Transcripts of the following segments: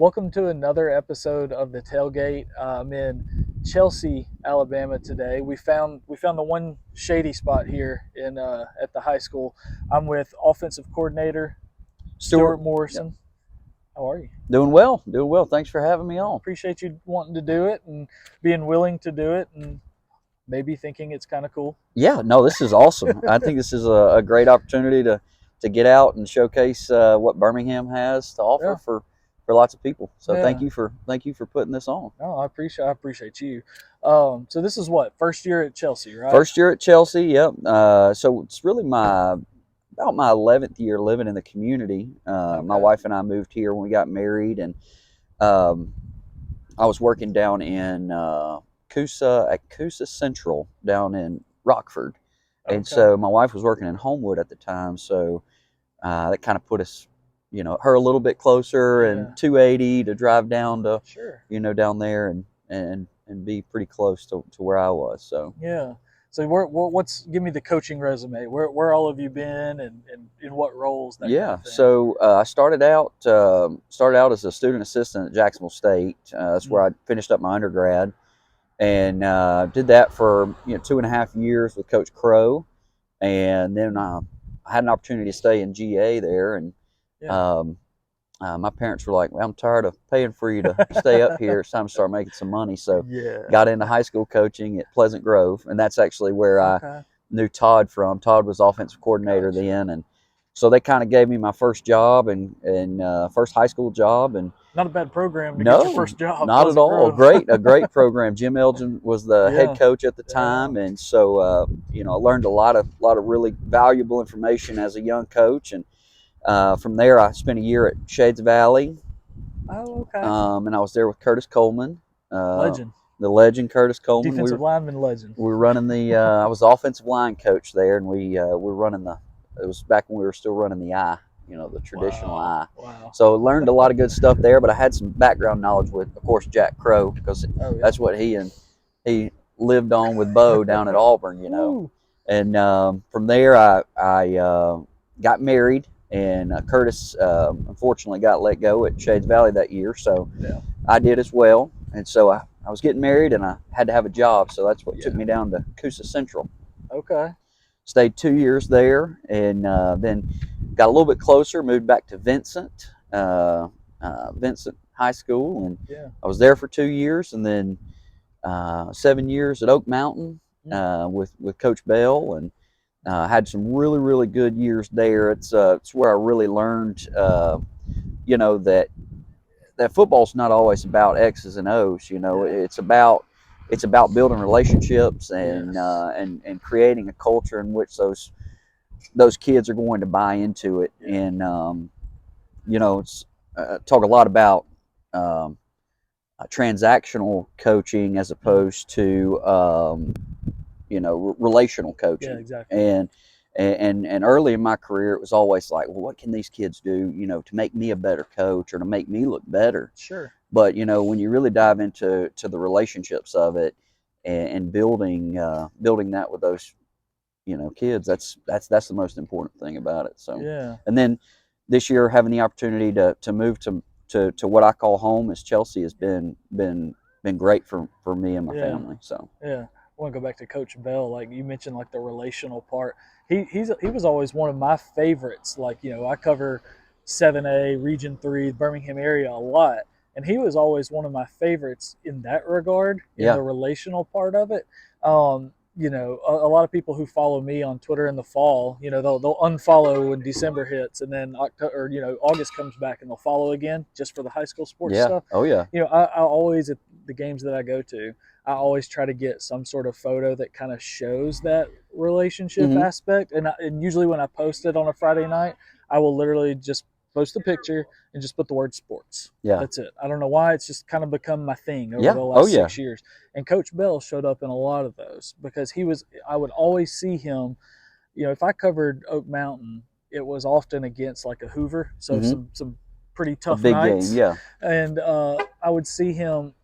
Welcome to another episode of the Tailgate. I'm in Chelsea, Alabama today. We found the one shady spot here in at the high school. I'm with offensive coordinator Stuart, Stuart yep. Morrison. How are you? Doing well, doing well. Thanks for having me on. Appreciate you wanting to do it and being willing to do it, and maybe thinking it's kind of cool. Yeah, no, this is awesome. I think this is a great opportunity to get out and showcase what Birmingham has to offer Yeah, for lots of people. So yeah. thank you for putting this on. No, I appreciate you. So this is what, first year at Chelsea, right? First year at Chelsea, yep. So it's really my about my 11th year living in the community. My Okay. wife and I moved here when we got married, and um, I was working down in Coosa Central down in Rockford, and Okay. so my wife was working in Homewood at the time. So that kind of put us, her a little bit closer, and Yeah. 280 to drive down to, Sure. down there and be pretty close to where I was. So Yeah. So what's give me the coaching resume? Where all have you been and in what roles, that kind yeah, of thing. so I started out as a student assistant at Jacksonville State. That's Mm. where I finished up my undergrad, and did that for 2.5 years with Coach Crow, and then I had an opportunity to stay in GA there, and Yeah. um, my parents were like, well, "I'm tired of paying for you to stay up here. It's time to start making some money." So Yeah. got into high school coaching at Pleasant Grove, and that's actually where I Okay. knew Todd from. Todd was offensive coordinator Gotcha. then, and so they kind of gave me my first job and first high school job. And Not a bad program to get your no, first job, not at Pleasant all. Grove. A great program. Jim Elgin was the head Yeah. coach at the Yeah. time, and so I learned a lot of really valuable information as a young coach. And from there, I spent a year at Shades Valley, Oh, okay. and I was there with Curtis Coleman, uh, Legend. the legend Curtis Coleman. We Defensive were lineman legend. we were running the. I was the offensive line coach there, and we were running the. It was back when we were still running the I, the traditional Wow. I. Wow. So learned a lot of good stuff there, but I had some background knowledge with, of course, Jack Crow, because Oh yeah. that's what he lived on with Bo down at Auburn. Woo. And from there, I got married, and Curtis unfortunately got let go at Shades Valley that year, so Yeah. I did as well. And so I was getting married, and I had to have a job, so that's what took Yeah. me down to Coosa Central. Okay. Stayed 2 years there, and then got a little bit closer, moved back to Vincent High School, and Yeah. I was there for 2 years, and then 7 years at Oak Mountain Mm. with Coach Bell, and had some really good years there. It's where I really learned, that football's not always about X's and O's. Yeah. It's about building relationships and Yes. and creating a culture in which those kids are going to buy into it. Yeah. And it's talk a lot about um, transactional coaching as Mm. opposed to relational Yeah. coaching. Exactly. And early in my career, it was always like, well, what can these kids do, to make me a better coach or to make me look better? Sure. But when you really dive into the relationships of it, and building that with those kids, that's the most important thing about it. So, Yeah. and then this year, having the opportunity to move to what I call home as Chelsea has been great for me and my Yeah. family. So Yeah. I want to go back to Coach Bell. Like you mentioned, like the relational part. He was always one of my favorites. Like I cover 7A Region 3 Birmingham area a lot, and he was always one of my favorites in that regard, in yeah. the relational part of it. A lot of people who follow me on Twitter in the fall, they'll unfollow when December hits, and then October, or August comes back, and they'll follow again just for the high school sports Yeah. stuff. Oh yeah. I always, at the games that I go to, I always try to get some sort of photo that kind of shows that relationship Hmm. aspect. And usually when I post it on a Friday night, I will literally just post a picture and just put the word sports. Yeah. That's it. I don't know why, it's just kind of become my thing over Yeah. the Oh last yeah. 6 years. And Coach Bell showed up in a lot of those because I would always see him. If I covered Oak Mountain, it was often against like a Hoover, so Hmm. some pretty A tough big game. nights, Yeah. and I would see him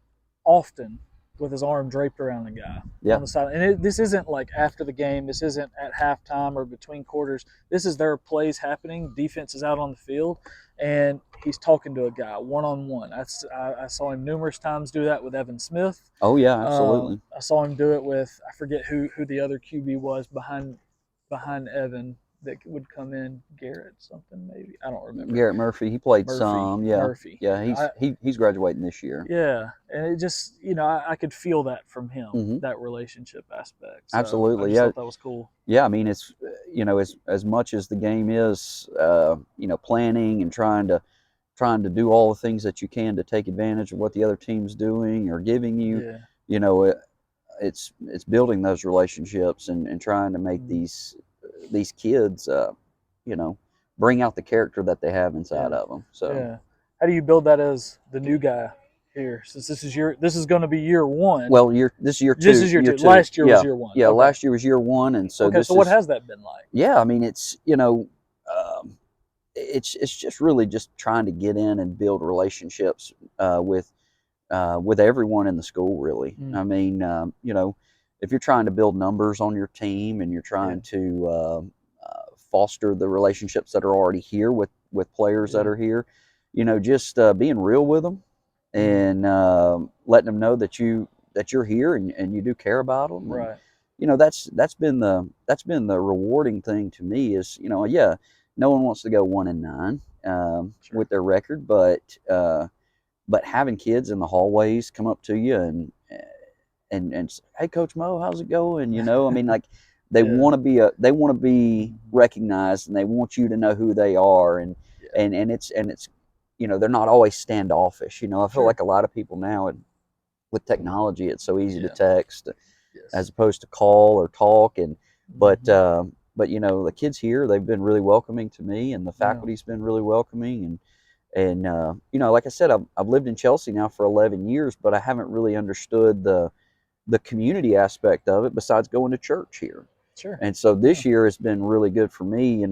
often. with his arm draped around the guy Yeah. on the side. And this isn't like after the game. This isn't at halftime or between quarters. This is their plays happening. Defense is out on the field, and he's talking to a guy one on one. I saw him numerous times do that with Evan Smith. Oh yeah, absolutely. I saw him do it with, I forget who the other QB was behind Evan that would come in. Garrett something maybe, I don't remember. Garrett Murphy, he played Murphy some. Yeah, Murphy. yeah. He's graduating this year. Yeah, and it just, I could feel that from him, Hmm. that relationship aspect. So I Absolutely. just Yeah, thought that was cool. yeah. I mean, it's as much as the game is, planning and trying to do all the things that you can to take advantage of what the other team's doing or giving you. Yeah. You know, it's building those relationships and trying to make Mhm. these kids, you know, bring out the character that they have inside Yeah. of them. So, Yeah. How do you build that as the new guy here? Since this is going to be year one. well, this is year This two. is year Year two. two. Last year was Yeah, year one. yeah. Okay. Last year was year one, and so Okay. this So what is has that been like? yeah. I mean, it's just really just trying to get in and build relationships with everyone in the school, really. Mm. I mean, if you're trying to build numbers on your team and you're Yeah. trying to foster the relationships that are already here with players that Yeah. are here, just being real with them Mm. and letting them know that you're here and you do care about them. And Right. that's been the rewarding thing to me is, yeah, no one wants to go 1-9 Sure. with their record, but having kids in the hallways come up to you and say, hey, Coach Mo, how's it going? I mean, like they Yeah. want to be recognized, and they want you to know who they are, and Yeah. and it's they're not always standoffish. I feel Sure. like a lot of people now with technology, it's so easy to Yeah. text as Yes. opposed to call or talk, and but Hmm. the kids here, they've been really welcoming to me, and the Yeah. faculty's been really welcoming, and like I said, I've lived in Chelsea now for 11 years, but I haven't really understood the community aspect of it besides going to church here. Sure. And so Yeah. this year has been really good for me,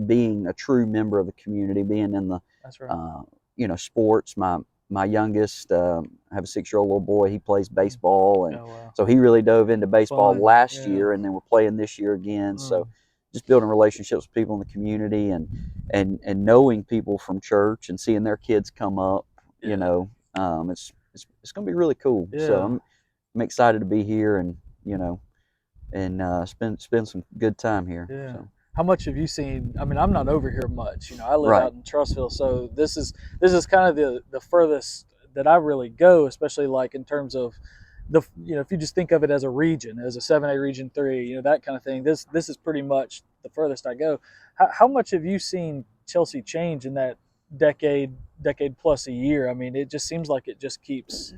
being a true member of the community, being in the That's right. uh, sports. My youngest, I have a 6-year-old little boy. He plays Mm. baseball, and Oh wow. so he really dove into baseball Fun. last Yeah. year, and then we're playing this year again. So Mm. just building relationships with people in the community and knowing people from church and seeing their kids come up, Yeah. it's going to be really cool. So Yeah. I'm excited to be here and spend some good time here. Yeah. So How much have you seen? I mean, I'm not over here much. I live right, out in Trussville, so this is kind of the furthest that I really go, especially like in terms of if you just think of it as a region, as a 7A region 3, that kind of thing. This is pretty much the furthest I go. How much have you seen Chelsea change in that decade plus a year? I mean, it just seems like it just keeps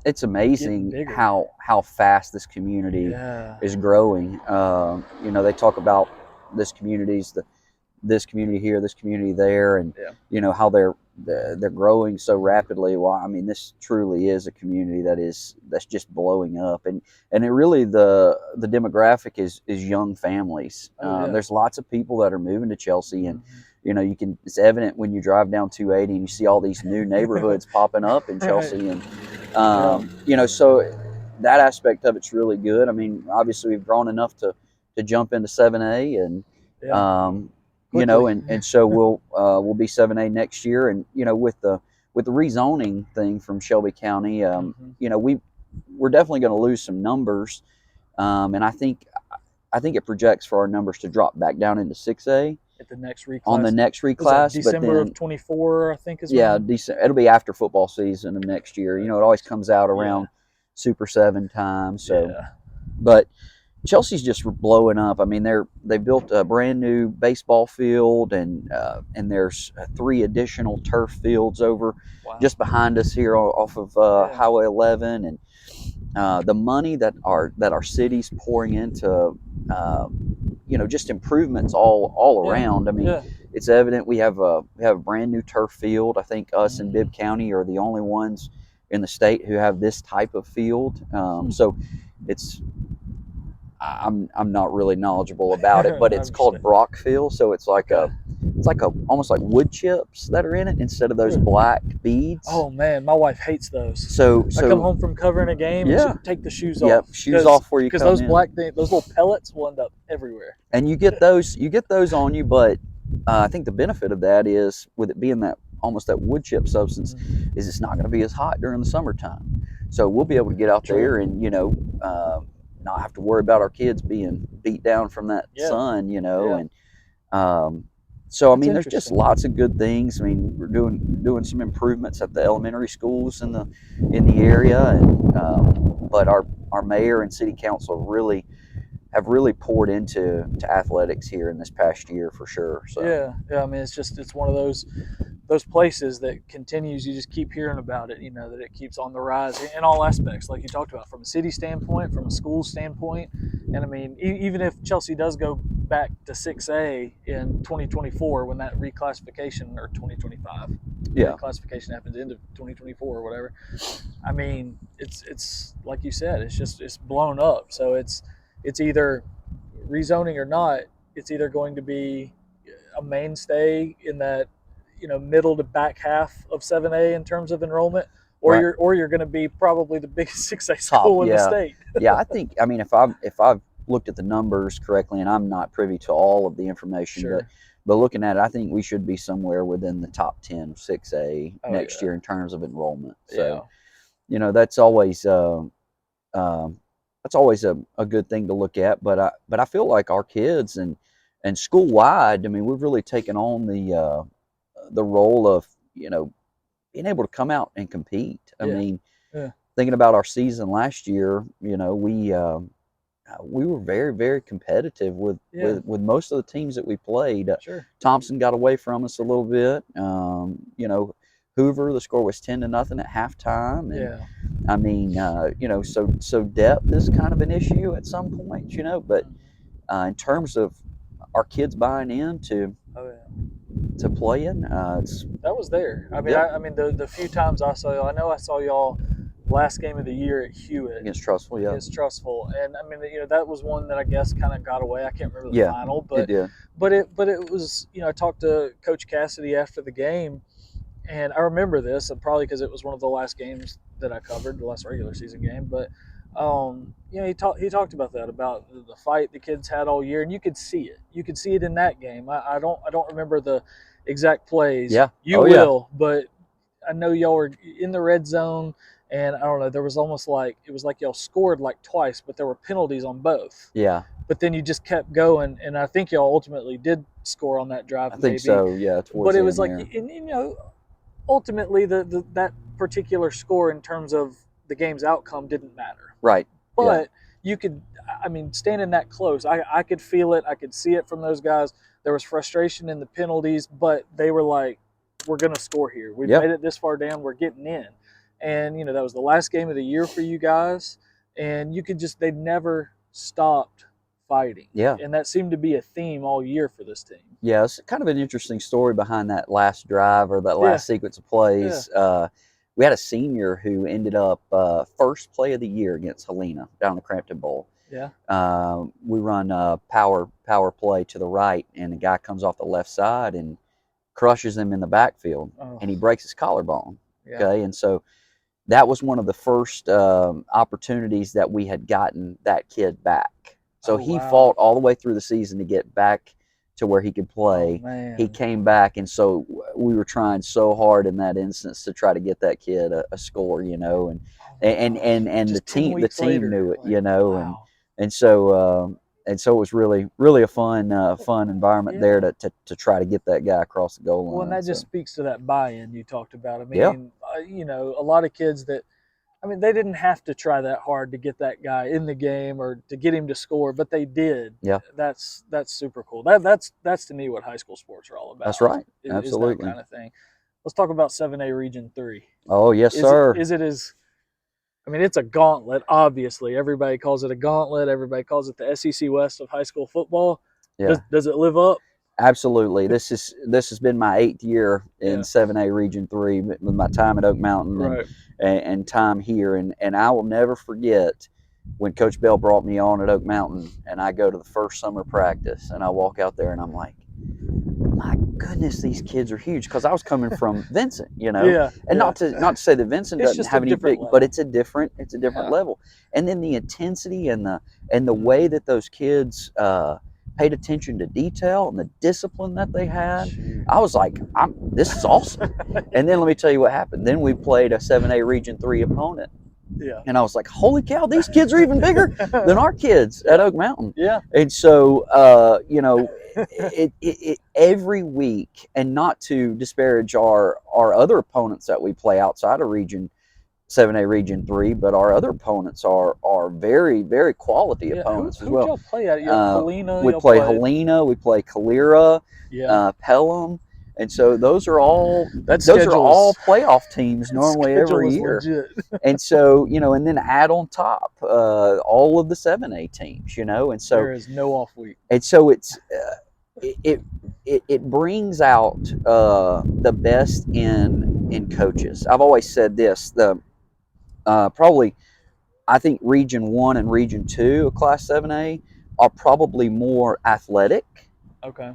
it's getting amazing bigger. how fast this community Yeah. is growing. They talk about this communities, this community here, this community there, and Yeah. how they're growing so rapidly. Well, I mean, this truly is a community that's just blowing up, and it really the demographic is young families. Oh yeah. There's lots of people that are moving to Chelsea, and Hmm. it's evident when you drive down 280 and you see all these new neighborhoods popping up in Right. Chelsea, and Yeah. so that aspect of it's really good. I mean, obviously we've grown enough to jump into 7A, and Yeah. um, Quickly. and so we'll be 7A next year, and with the rezoning thing from Shelby County, Hmm. we're definitely going to lose some numbers, and I think it projects for our numbers to drop back down into 6A At the next on the reclass. next Was that reclass, but December of then 24? I think is yeah, when. decent. It'll be after football season of next year. It always comes out Yeah. around Super 7 time. So, Yeah. but Chelsea's just blowing up. I mean, they built a brand new baseball field, and there's 3 additional turf fields over Wow. just behind us here off of Yeah. Highway 11, and the money that our city's pouring into uh, just improvements all Yeah. around. I mean, Yeah. it's evident we have a brand new turf field. I think us and Hmm. Bibb County are the only ones in the state who have this type of field. Hmm. So it's I'm not really knowledgeable about it, I but it's called understand. Brockfield. So it's like Okay. it's like almost like wood chips that are in it instead of those Really? black beads. Oh man, my wife hates those. I come So home from covering a game and she yeah, take the shoes yep, off shoes off before you because come those in. black things, those little pellets will end up everywhere. And you get those on you, but I think the benefit of that is with it being that almost that wood chip substance is it's not going to be as hot during the summertime, so we'll be able to get out True. there and not have to worry about our kids being beat down from that Yeah. sun, Yeah. and so I That's mean there's just interesting. lots of good things. I mean we're doing some improvements at the elementary schools in the area, and but our mayor and city council have really poured into athletics here in this past year for sure. So Yeah. Yeah. I mean, it's one of those places that continues. You just keep hearing about it. You know that it keeps on the rise in all aspects, like you talked about, from a city standpoint, from a school standpoint. And I mean, even if Chelsea does go back to 6A in 2024, when that reclassification, or 2025, yeah, reclassification happens into 2024 or whatever. I mean, it's like you said, it's blown up. So it's either rezoning or not. It's either going to be a mainstay in that, middle to back half of 7A in terms of enrollment, or right. you're going to be probably the biggest 6A Top, school in the yeah, state. yeah. I think I mean if I've looked at the numbers correctly, and I'm not privy to all of the information, Sure. but looking at it, I think we should be somewhere within the top 10 of 6A Oh next yeah. year in terms of enrollment. So Yeah. that's um, always a good thing to look at. But I feel like our kids and school wide, I mean, we've really taken on the role of being able to come out and compete. I Yeah. mean, Yeah. thinking about our season last year, we were very very competitive Yeah. with most of the teams that we played. Sure. Thompson got away from us a little bit. Hoover, the score was 10-0 at halftime, and Yeah. I mean, so depth is kind of an issue at some points, but in terms of our kids buying into Oh yeah. playing, it's That was there. I mean, yep I mean, the few times I saw y'all, I know I saw y'all last game of the year at Hewitt against Trustful, yeah, against Trustful, and I mean, that was one that I guess kind of got away. I can't remember the yeah, final, it but did, it was, I talked to Coach Cassidy after the game, and I remember this, and probably because it was one of the last games that I covered, the last regular season game. But he talked about that, about the fight the kids had all year, and you could see it. You could see it in that game. I don't remember the exact plays. yeah, You oh yeah, will, but I know y'all were in the red zone, and I don't know. There was almost like it was like y'all scored like twice, but there were penalties on both. yeah. But then you just kept going, and I think y'all ultimately did score on that drive, I think maybe. so. Yeah, towards But it the was end like, there. and ultimately that particular score in terms of the game's outcome didn't matter. Right. Yeah. But you could, I mean, standing that close, I could feel it. I could see it from those guys. There was frustration in the penalties, but they were like, we're going to score here. We've Yeah. made it this far down. We're getting in. And, that was the last game of the year for you guys. And you could just, they never stopped fighting. Yeah. And that seemed to be a theme all year for this team. Yeah. It's kind of an interesting story behind that last drive or that Yeah. last sequence of Yeah. plays. We had a senior who ended up first play of the year against Helena down the Crampton Bowl. Yeah. We run power play to the right, and the guy comes off the left side and crushes him in the backfield, Oh, and he breaks his collarbone. yeah. Okay, and so that was one of the first opportunities that we had gotten that kid back. So Oh, he wow. fought all the way through the season to get back to where he could Oh, play. He man. came back, and so we were trying so hard in that instance to try to get that kid a score, and Oh, my and gosh. and and the Just 10 weeks team later. knew it, Like, wow. and so it was really really a fun environment there Yeah. to try to get that guy across the goal Well, and line. that just So speaks to that buy-in you talked about. I yeah, mean, a lot of kids that, I mean, they didn't have to try that hard to get that guy in the game or to get him to score, but they did. yeah, That's super cool. That's to me what high school sports are all that's about. right, Is that absolutely. kind of thing. Let's talk about 7A Region 3. Oh yes, Is it sir. is it as I mean, it's a gauntlet, obviously. Everybody calls it a gauntlet. Everybody calls it the SEC West of high school football. Yeah, Does it live up? absolutely. This has been my 8th year in Yeah. 7A Region 3 with my time at Oak Mountain Right. and time here, and I will never forget when Coach Bell brought me on at Oak Mountain, and I go to the first summer practice, and I walk out there, and I'm like, my goodness, these kids are huge, because I was coming from Vincent, Yeah, and yeah. not to say that Vincent It's doesn't just a have any different big, but level. it's a different Yeah. level. And then the intensity and the way that those kids paid attention to detail and the discipline that they had, Shoot. I was like, this is awesome. And then let me tell you what happened. Then we played a 7A Region 3 opponent. Yeah. And I was like, holy cow, these kids are even bigger than our kids at Yeah. Oak Mountain. Yeah. And so, every week, and not to disparage our other opponents that we play outside of Region 7A Region 3, but our other opponents are very, very quality Yeah. opponents as Who'd well. y'all play at? You Helena, We y'all play played. Helena, we play Calera, Yeah. Pelham, and so those are all That schedule is playoff teams that normally schedule every is year. legit. And so, and then add on top all of the 7A teams, and so There is no off week. it's it brings out the best in coaches. I've always said this: the probably I think Region 1 and Region 2 of Class 7A are probably more athletic, Okay.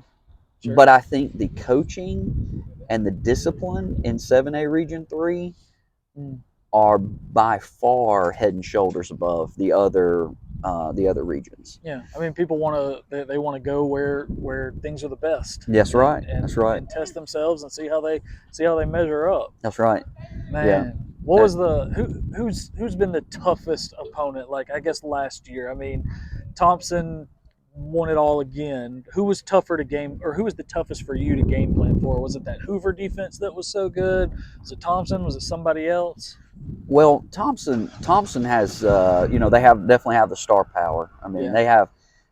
Sure. but I think the coaching and the discipline in 7A Region 3 Mm. are by far head and shoulders above the other regions. Yeah. I mean, people want to they want to go where things are the best. That's right. And That's right. and test themselves and see how they measure up. That's right. Yeah. Man, what was the who's been the toughest opponent? Like I guess last year. I mean, Thompson won it all again. Who was tougher to game, or who was the toughest for you to game plan for? Was it that Hoover defense that was so good? Was it Thompson? Was it somebody else? Well, Thompson has they definitely have the star power. I mean, Yeah.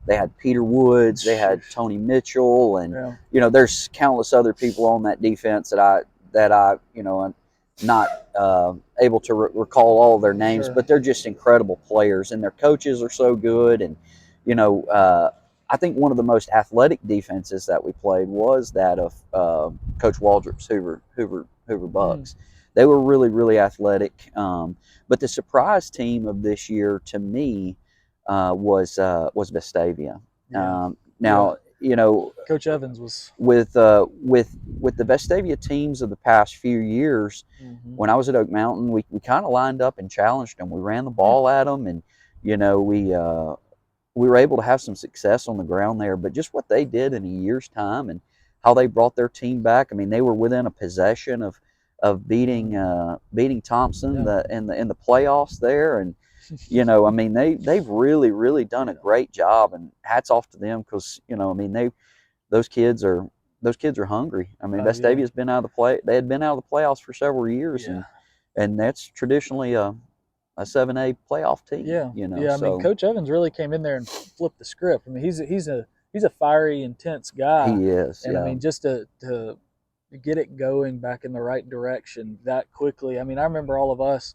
they had Peter Woods, they had Tony Mitchell, and Yeah. there's countless other people on that defense that I am not able to recall all their names, Sure. but they're just incredible players, and their coaches are so good. And I think one of the most athletic defenses that we played was that of Coach Waldrop's Hoover Bucks. They were really, really athletic. But the surprise team of this year to me was Vestavia. Yeah. Now, Coach Evans was. with the Vestavia teams of the past few years, Mm-hmm. when I was at Oak Mountain, we kind of lined up and challenged them. We ran the Yeah. ball at them, and we were able to have some success on the ground there. But just what they did in a year's time and how they brought their team back. I mean, they were within a possession of beating Thompson in the playoffs there. And I mean, they've really, really done a great job, and hats off to them, because I mean, those kids are hungry. I mean, Vestavia's been out of they had been out of the playoffs for several years, and that's traditionally a 7A playoff team. Yeah, I mean, So Coach Evans really came in there and flipped the script. I mean, he's a fiery, intense guy, he is. and I Yeah. mean, just to get it going back in the right direction that quickly. I mean, I remember all of us,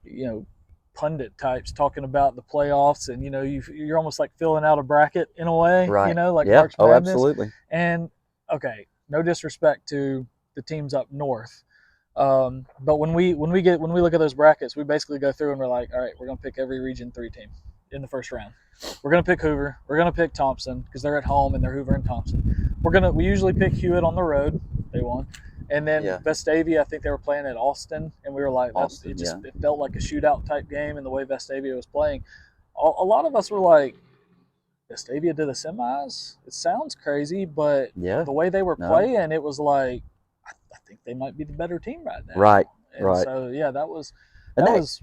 you know, pundit types talking about the playoffs, and you're almost like filling out a bracket in a way, Right. like Yeah. March Oh, Madness. absolutely. And okay, no disrespect to the teams up north. But when we look at those brackets, we basically go through and we're like, all right, we're gonna pick every Region 3 team in the first round. We're gonna pick Hoover. We're gonna pick Thompson because they're at home and they're Hoover and Thompson. We usually pick Hewitt on the road. They won. And then Vestavia, I think they were playing at Austin, and we were like, Austin, it felt like a shootout type game, and the way Vestavia was playing, a lot of us were like, Vestavia to the semis. It sounds crazy, but the way they were playing, it was like, I think they might be the better team right now. Right. And right. so that was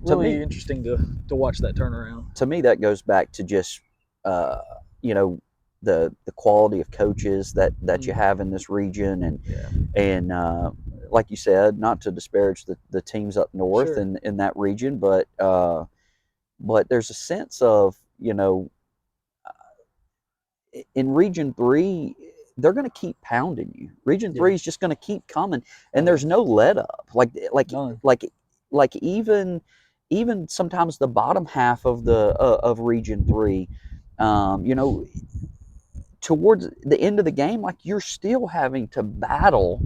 really interesting to watch that turnaround. To me, that goes back to just the quality of coaches that you have in this region, and like you said, not to disparage the teams up north in that region, but there's a sense of in Region 3, they're going to keep pounding you. Region 3 is just going to keep coming, and there's no let up. Like even sometimes the bottom half of Region 3, towards the end of the game, like you're still having to battle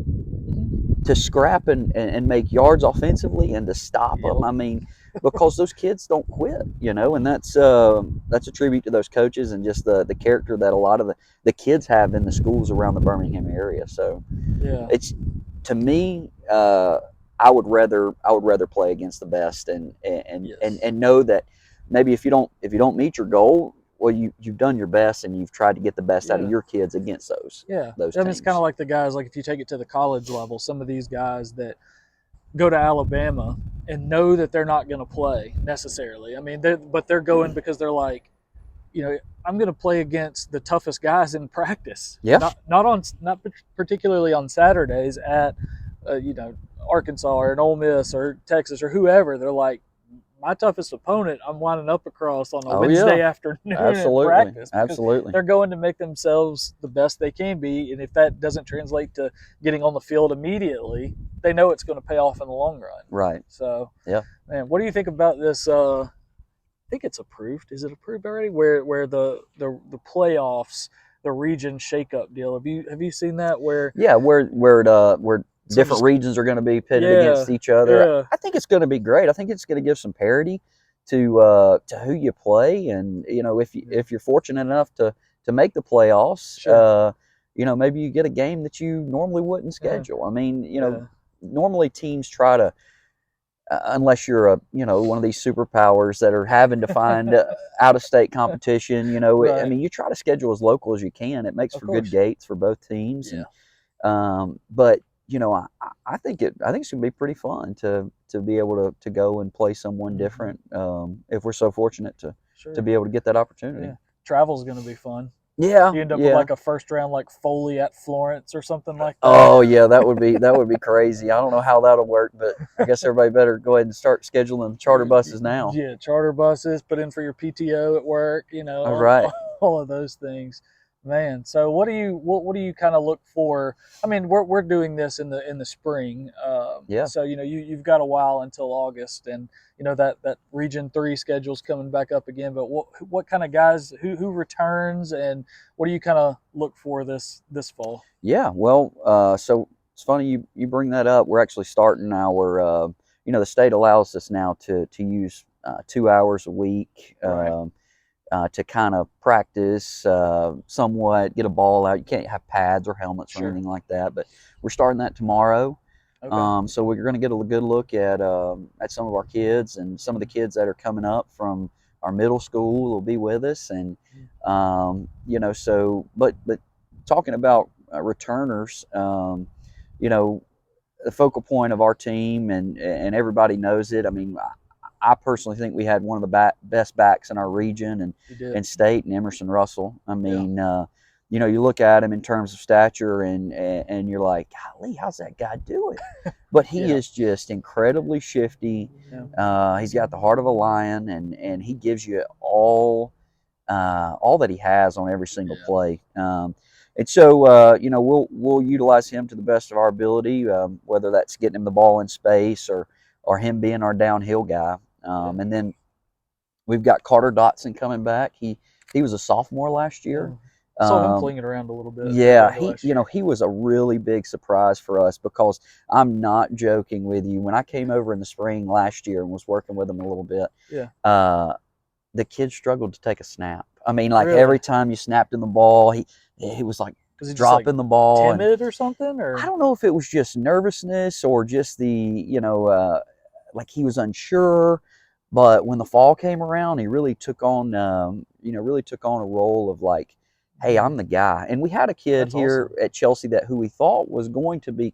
to scrap and make yards offensively and to stop them. I mean, because those kids don't quit, and that's a tribute to those coaches and just the character that a lot of the kids have in the schools around the Birmingham area. So Yeah. it's, to me, I would rather play against the best Yes. and know that maybe if you don't meet your goal, well, you've done your best and you've tried to get the best out of Yeah. your kids against those Yeah. those I mean, it's kind of teams. like the guys, like if you take it to the college level, some of these guys that go to Alabama and know that they're not going to play necessarily. I mean, but they're going because they're like, I'm going to play against the toughest guys in practice. Yeah. Not particularly on Saturdays at, Arkansas or an Ole Miss or Texas or whoever. They're like, my toughest opponent, I'm lining up across on a Oh yeah. Wednesday afternoon at Absolutely. practice because Absolutely. they're going to make themselves the best they can be. And if that doesn't translate to getting on the field immediately, they know it's going to pay off in the long run. Right. So, Yeah. man, what do you think about this? I think it's approved. Is it approved already? Where the playoffs, the region shakeup deal. Have you seen that? Where Yeah, where so different just regions are going to be pitted yeah against each other. yeah I think it's going to be great. I think it's going to give some parity to who you play, and if you're fortunate enough to make the playoffs, sure maybe you get a game that you normally wouldn't yeah schedule. I mean, yeah normally teams try to, unless you're one of these superpowers that are having to find out of state competition. I right mean, you try to schedule as local as you can. It makes of for good course gates for both teams, yeah and but I think it's gonna be pretty fun to be able to go and play someone hmm different, if we're so fortunate to sure be able to get that opportunity. yeah travel's gonna be fun. Yeah, You end up with yeah. like a first round like Foley at Florence or something like that. Oh yeah, that would be crazy. I don't know how that'll work, but I guess everybody better go ahead and start scheduling charter buses now. Yeah, charter buses, put in for your PTO at work, All right. all of those things. Man, so what do you kind of look for? I mean, we're doing this in the spring, Yeah. so you've got a while until August, and that Region 3 schedule's coming back up again. But what kind of guys who returns, and what do you kind of look for this fall? Yeah. Well, so it's funny you bring that up. We're actually starting our, the state allows us now to use 2 hours a week. Right. To kind of practice somewhat, get a ball out. You can't have pads or helmets or Sure. anything like that, but we're starting that tomorrow. Okay. So we're going to get a good look at some of our kids, and some of the kids that are coming up from our middle school will be with us, and so but talking about returners, the focal point of our team, and everybody knows it. I mean, I personally think we had one of the best backs in our region You did. and state, and Emerson Russell. I Yeah. mean, you look at him in terms of stature, and you're like, golly, how's that guy do it? But he Yeah. is just incredibly shifty. Yeah. He's got the heart of a lion, and he gives you all that he has on every single Yeah. play. And so, we'll utilize him to the best of our ability, whether that's getting him the ball in space or him being our downhill guy. Yeah. And then we've got Carter Dotson coming back. He was a sophomore last year. Yeah. I saw him Um, flinging around a little bit at the yeah, end of he last you know year. he was a really big surprise for us, because I'm not joking with you. When I came over in the spring last year and was working with him a little bit, Yeah. uh, the kid struggled to take a snap. I mean, like Really? every time you snapped in the ball, he was like Was he just like dropping the ball, and timid or something? I Or don't know if it was just nervousness or just like he was unsure. But when the fall came around, he really took on, a role of like, hey, I'm the guy. And we had a kid that's here awesome. at Chelsea that who we thought was going to be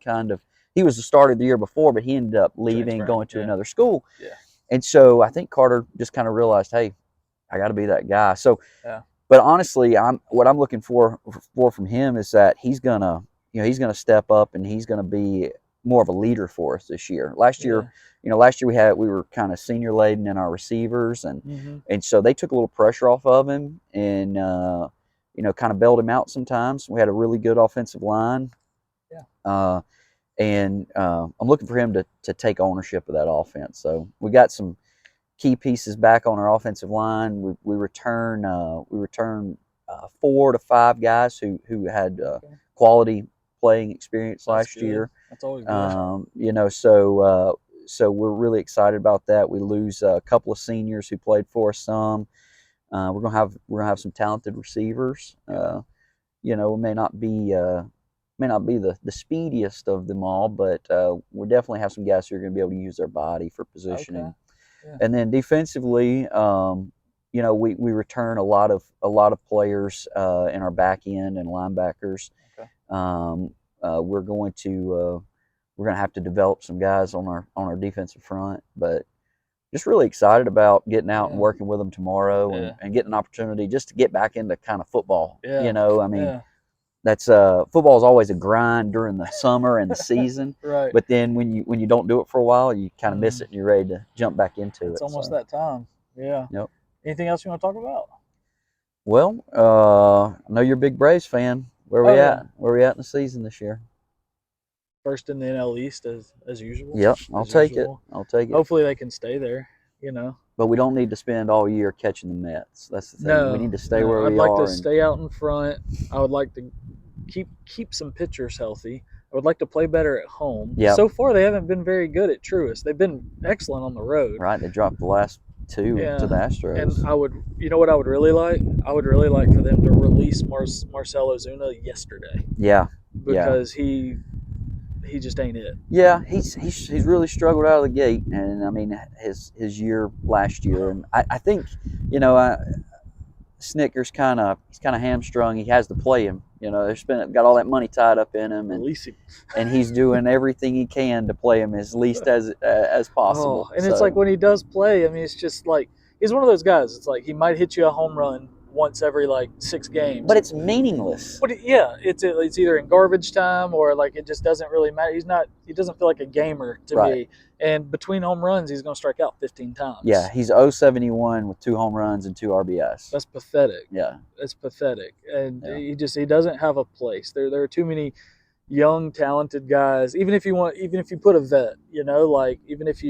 he was the starter the year before, but he ended up leaving, Transferring. going to Yeah. another school. Yeah. And so I think Carter just kind of realized, hey, I got to be that guy. So, Yeah. but honestly, what I'm looking for from him is that he's gonna step up, and he's gonna be more of a leader for us this year. Yeah. Last year we were kind of senior laden in our receivers, and Mm-hmm. and so they took a little pressure off of him, and kind of bailed him out sometimes. We had a really good offensive line, Yeah. and I'm looking for him to take ownership of that offense. So we got some key pieces back on our offensive line. We return 4 to 5 guys who had Okay. quality playing experience That's last good. year. That's always good. So so we're really excited about that. We lose a couple of seniors who played for us some. We're gonna have some talented receivers. You know, may not be the speediest of them all, but we definitely have some guys who are going to be able to use their body for positioning. Okay. Yeah. And then defensively, you know, we return a lot of players in our back end and linebackers. Okay. We're going to have to develop some guys on our defensive front, but just really excited about getting out and Yeah. working with them tomorrow Yeah. and getting an opportunity just to get back into kind of football. Yeah. You know, I mean, Yeah. that's football is always a grind during the summer and the season, Right. but then when you don't do it for a while, you kind of miss Mm. it and you're ready to jump back into It's it. almost So, that time. Yeah. yep. Anything else you want to talk about? Well, I know you're a big Braves fan. Where Oh we yeah. at? Where we at in the season this year? First in the NL East as usual. Yep, I'll As take it. usual. I'll take it. Hopefully they can stay there. You know. But we don't need to spend all year catching the Mets. That's the thing. We No, need to stay no. where I'd we like to are. And stay out in front. I would like to keep some pitchers healthy. I would like to play better at home. yeah, So far, they haven't been very good at Truist. They've been excellent on the road. right. They dropped the last two to Yeah, the and Astros. I would, you know what I would really like? I would really like for them to release Marcell Ozuna yesterday Yeah, yeah, because he just ain't it. yeah. He's really struggled out of the gate, and I mean his year last year, and I think you know Snicker's he's kind of hamstrung. He has to play him. You know, they're got all that money tied up in him, Release him. and he's doing everything he can to play him as least as possible. Oh, and it's like when he does play. I mean, it's just like he's one of those guys. It's like he might hit you a home run once every like 6 games. But it's meaningless. But yeah, it's either in garbage time or like it just doesn't really matter. He doesn't feel like a gamer to Right. me. And between home runs, he's going to strike out 15 times. Yeah, he's 071 with 2 home runs and 2 RBIs. That's pathetic. Yeah. That's pathetic. And Yeah. he doesn't have a place. There are too many young talented guys. Even if you put a vet, you know, like even if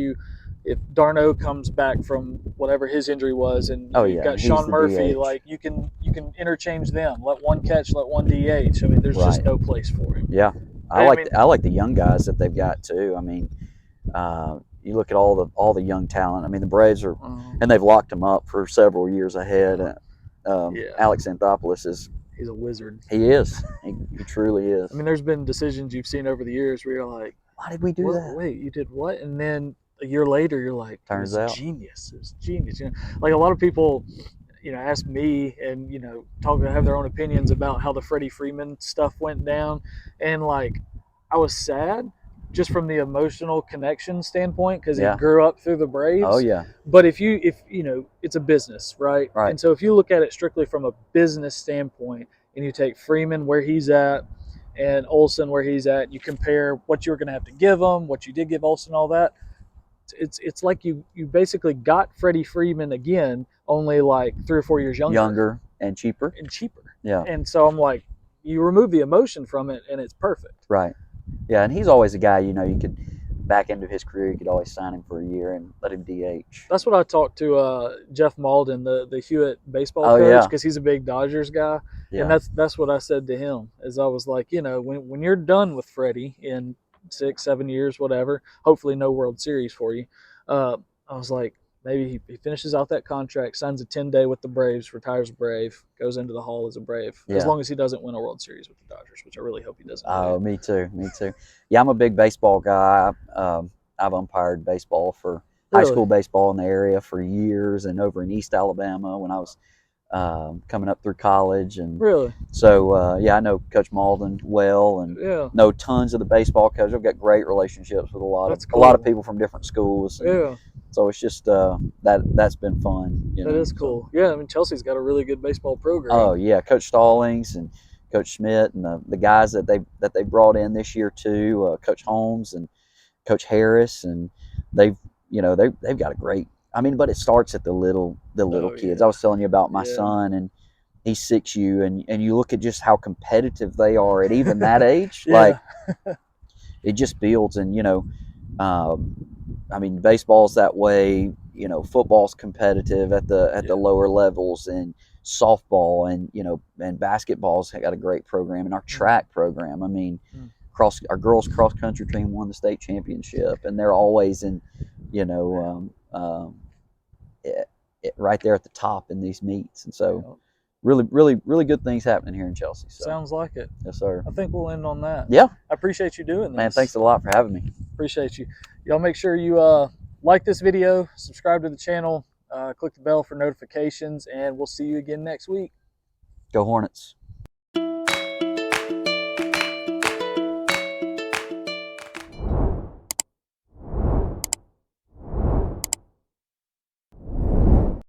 Darno comes back from whatever his injury was, and you've got he's Sean the Murphy, DH. like you can interchange them. Let one catch, let one DH. I mean, there's just Right. no place for him. Yeah. I like the young guys that they've got too. I mean, you look at all the young talent. I mean, the Braves are, and they've locked them up for several years ahead. Yeah. Alex Anthopoulos He's a wizard. he is. He truly is. I mean, there's been decisions you've seen over the years where you're like, why did we do that? Wait, you did what? And then a year later, you're like, Turns it out. was genius. It was genius. You know, like a lot of people, you know, ask me and have their own opinions about how the Freddie Freeman stuff went down, and like, I was sad just from the emotional connection standpoint because he grew up through the Braves. Oh yeah. But if you know, it's a business, right? Right. And so if you look at it strictly from a business standpoint, and you take Freeman where he's at and Olsen where he's at, you compare what you were going to have to give him, what you did give Olsen, all that. It's like you basically got Freddie Freeman again, only like 3 or 4 years younger and cheaper. Yeah. And so I'm like, you remove the emotion from it, and it's perfect. Right. Yeah, and he's always a guy, you know, you could back into his career, you could always sign him for a year and let him DH. That's what I talked to Jeff Malden, the Hewitt baseball coach, because he's a big Dodgers guy. Yeah. And that's what I said to him, is I was like, you know, when you're done with Freddie in 6-7 years, whatever, hopefully no World Series for you, I was like, maybe he finishes out that contract, signs a 10-day with the Braves, retires a Brave, goes into the Hall as a Brave, as long as he doesn't win a World Series with the Dodgers, which I really hope he doesn't. Oh, me too. Yeah, I'm a big baseball guy. I've umpired baseball for high school baseball in the area for years, and over in East Alabama when I was coming up through college. And so yeah, I know Coach Malden well, and know tons of the baseball coaches. I've got great relationships with a lot of people from different schools. And so it's just that's been fun. That is cool. Yeah, I mean, Chelsea's got a really good baseball program. Oh yeah, Coach Stallings and Coach Schmidt and the guys that they brought in this year too, Coach Holmes and Coach Harris, and they've got a great. I mean, but it starts at the little kids. Yeah. I was telling you about my son, and he's 6U, and you look at just how competitive they are at even that age. Like it just builds, and I mean, baseball's that way. You know, football's competitive at the lower levels, and softball, and and basketball's got a great program, and our track program. I mean, our girls cross country team won the state championship, and they're always in, you know, right there at the top in these meets. And so, really, really, really good things happening here in Chelsea. So. Sounds like it. Yes, sir. I think we'll end on that. Yeah. I appreciate you doing this. Man, thanks a lot for having me. Appreciate you. Y'all make sure you like this video, subscribe to the channel, click the bell for notifications, and we'll see you again next week. Go Hornets.